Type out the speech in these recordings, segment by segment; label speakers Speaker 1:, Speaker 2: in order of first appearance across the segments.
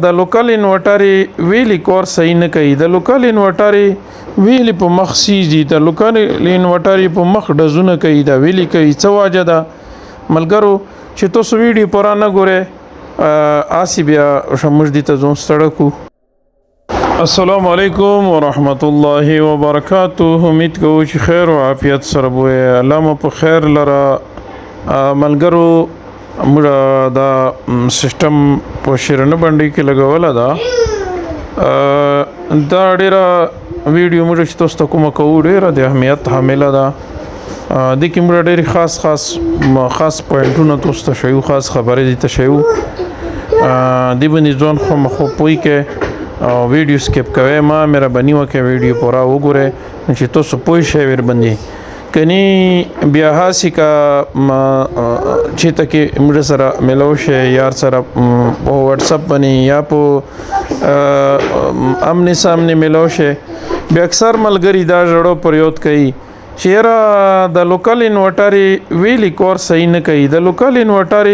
Speaker 1: د لوکل انورټر ویلی کور صحیح نه کوي د لوکل انورټر ویلی په مخ سیږي د لوکل انورټر په مخ ډزونه کوي دا ویلی کوي څه واجه ده ملګرو چې تاسو ویډیو پورا نه ګوره آسی بیا شموږ دي ته ځون ستړکو السلام علیکم ورحمت الله وبرکاته امید کوم چې خیر او عافیت سره وي الله مو په خیر لره ملګرو موږ دا سیستم په شیرنه باندې کې لګوله دا ډیره ویډیو موږ چې تاسو ته کومه کوو ډیره د اهمیت حامله ده د کې موږ ډېر خاص پوینټونه تاسو ته شیو خاص خبرې دي ته شیو دی باندې ځون خو پوي کې ویډیو سکیپ کوي ما مهرباني وکړئ ویډیو پورا وګورئ چې تاسو پوه شئ ور باندې کني بیا هاسي کا چې تکي موږ سره ملو شي یار سره په واتس اپ باندې یا په امنه سامنے ملو شي بیا اکثر ملګری دا جوړو پریوت کوي چیرې د لوکل انورټر ویلی کور صحیح نه کوي د لوکل انورټر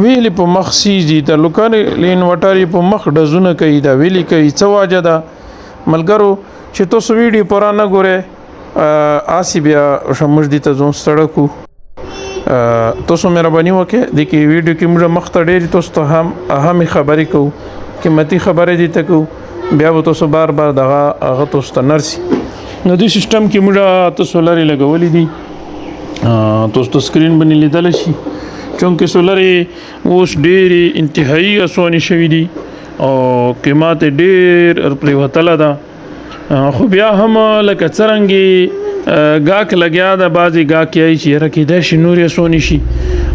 Speaker 1: ویلی په مخ سیږي د لوکل انورټر په مخ ډزونه کوي دا ویلی کوي څه واجه ده ملګرو چې تاسو ویډیو پورا نه ګوره آسی بیا شموږ دي ته ځون ستړکو تاسو مهرباني وکړئ د کې ویډیو کې موږ مخ ته ډېرې تاسو ته اهم خبرې کوو قیمتي خبرې دي ته کوو بیا به تاسو بار دغه هغه تاسو ته نرسي نو دې سیستم کې موږ تاسو لري لګولې دي تاسو ته سکرین باندې لیدل شي چونکه سولري اوس ډېرې انتهایی اسانه شوې دي او قیمت ډېر پر وتله ده خو بیا هم لکه څرنګه گاک لګیا د بازي گاک یې چې رکې د شنوري سونی شي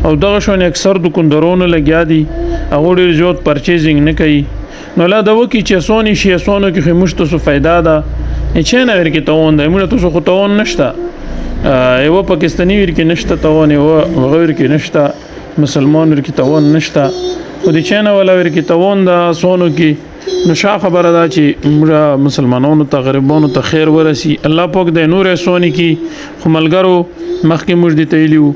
Speaker 1: او دغه شون اکثر دکاندارونو لګیا دي هغه ډیر زیات پرچیزینګ نه کوي نو لا دا وکی چې سونی شي سونو کې خمشت سو فائدہ ده چې نه ورکې تاون ده موږ تاسو خو تاون نشته یو پاکستاني ورکې نشته تاون یو غیر کې نشته مسلمان ورکې تاون نشته خو د چینه ولا ورکې تاون ده سونو کې نو شا خبره ده چې موږ مسلمانانو ته غریبانو ته خیر ورسي الله پاک د نور سونی کی خو ملګرو مخکې موږ دي تیلیو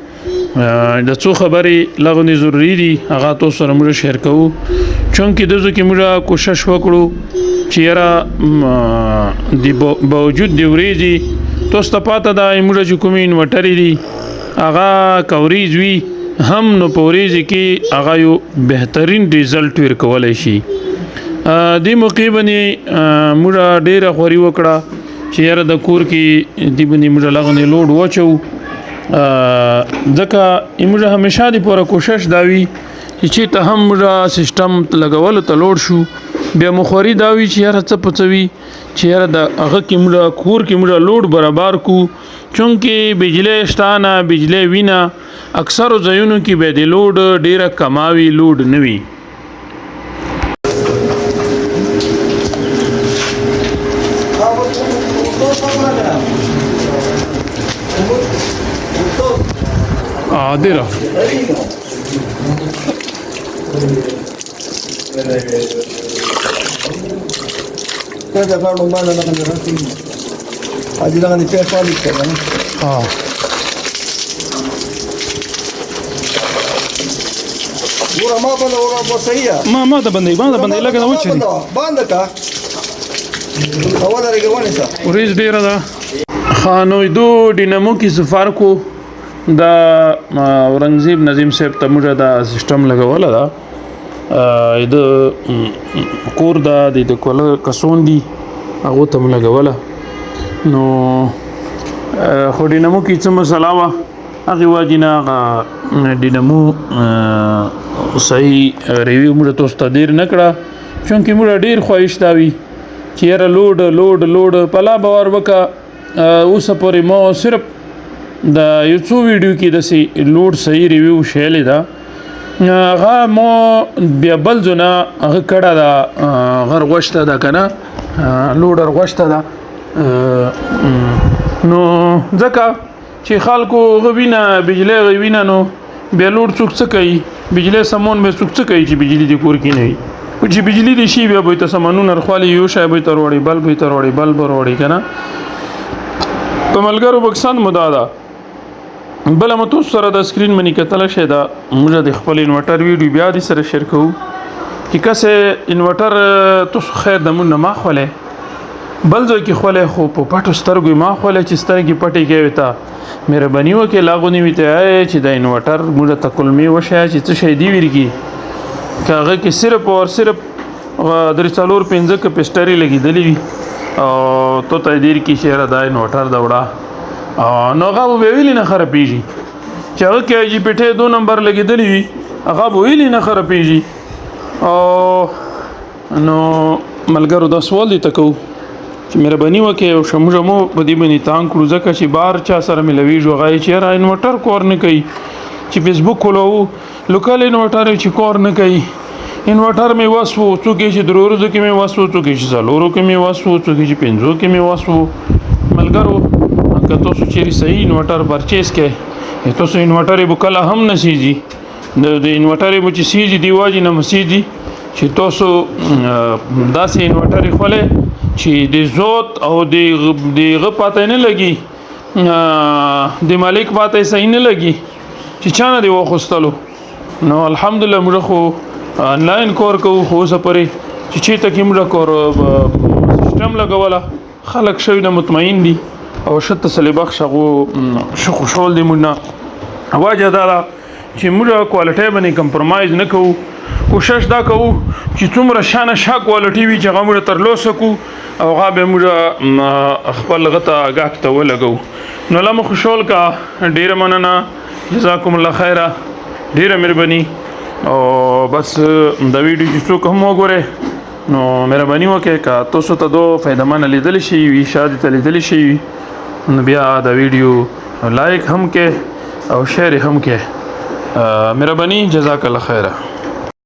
Speaker 1: د څو خبرې لغونی ضروری دي هغه تاسو سره موږ شیر کوو چونکه دغه کې موږ کوشش وکړو چې یاره د باوجود دی ورېدي تاسو ته پاته ده موږ چې کوم انورټر دي هغه کوریج وی هم نو پوریږي کې هغه یو بهترین ریزلټ ورکولای شي دی موقع باندې موږ ډیره خوري وکړه چې یاره د کور کې دی باندې موږ لغونې لوډ وچو ځکه موږ همیشه دی پوره کوشش داوي چې ته هم موږ سیستم لګول ته لوډ شو بیا مخوري داوي چې یاره څه پڅوي چې یاره د هغه کې موږ کور کې موږ لوډ برابر کو چونکه بجلی شتانه بجلی وینا اکثر ځایونو کې به د لوډ ډیره کماوي لوډ نوي عادره
Speaker 2: كذا قالوا ما لنا من راسي هذه لغني فيها خالص كذا ورا ما بنا ورا بصيه
Speaker 1: ما ده بندي لکه دا وچري
Speaker 2: باندې کا اوله رګوانه سا
Speaker 1: وريز ډیره ده خانو دو ډینامو کی سفر کو دا اورنګزیب نظیم صاحب ته موږ دا سیستم لګوله دا د کور دا د کول کسون دي هغه ته لګوله نو خو ډینامو کې څه مسله وا هغه واجینا ډینامو صحیح ریویو موږ تاسو ته ډیر نکړه چونکه موږ ډیر خواهش داوي چې یاره لوډ پلا باور وکا اوس پورې مو صرف دا یو څو ویډیو کې د سي لوډ صحیح ریویو شیلې دا هغه مو بیا بل ځنا هغه کړه دا غر غوښته دا کنه لوډر غوښته دا نو ځکه چې خلکو غوینه بجلی غوینه نو بیا لوډ څوک څه کوي بجلی سمون به څوک څه کوي چې بجلی د کور کې نه وي چې بجلی د شي بیا به ته سمونونه رخوالي یو شای به تر وړي بل وړي کنه په ملګرو بکسان مدادا بل متو سره د سکرین منی کتل شه دا موږ د خپل انورټر ویډیو بیا د سره شیر کوو چې کسه انورټر تاسو خیر د مون ما خولې بل ځای کې خولې خو په پټو سترګو ما خولې چې سترګې پټې کوي تا مهرباني وکړه لاغونی وته چې د انورټر موږ ته کلمي وشه چې څه شي دی ورګي کاغه کې صرف اور صرف درې څلور پنځه ک پسټري لګیدلې وي او تو ته دیر کې شهره دا انورټر دا وړه نو هغه به ویلی نه خرابېږي چې هغه کې جی پټه 2 نمبر لګیدلې وي هغه به ویلی نه خرابېږي او نو ملګرو دا سوال دی تکو چې مهرباني وکړئ او شموږه مو په دې باندې تان کړو ځکه چې بار چا سره ملويږي غواړي چې را انورټر کور نه کوي چې فیسبوک کولو لوکل انورټر چې کور نه کوي انورټر می واسو څوک چې درورو کې می واسو څوک چې زالورو کې می واسو څوک چې پنځو کې می واسو ملګرو که تاسو چې صحیح انورټر پرچیز کړئ تاسو انورټر به کله هم نشيږي د انورټر به چې سيږي دی واجی نه مسيږي چې تاسو داسې انورټر خولې چې د زوت او د غپاته نه لګي د مالک پاته صحیح نه لګي چې چانه دی وخستلو نو الحمدلله موږ خو انلاین کور کوو خو سپری چې تکي موږ کور سیستم لګولا خلک شوی نه مطمئن دي او شت تسلی بخش غو شو خوشحال دي موږ واجه دا چې موږ کوالټي باندې کمپرمایز نه کوو کوشش دا کوو چې څومره شانه شا کوالټي وي چې موږ ترلاسه کو او هغه به موږ خپل غته غاک ته ولګو نو لمه خوشحال کا ډیر مننه جزاکم الله خیره ډیر مهرباني او بس دا ویډیو چې څوک هم وګوره نو مهرباني وکړئ کا تاسو ته دوه فائدمن لیدل شي وي شاده ته لیدل شي نو بیا دا ویډیو لایک هم کې او شیر هم کې مهرباني جزاک الله خیره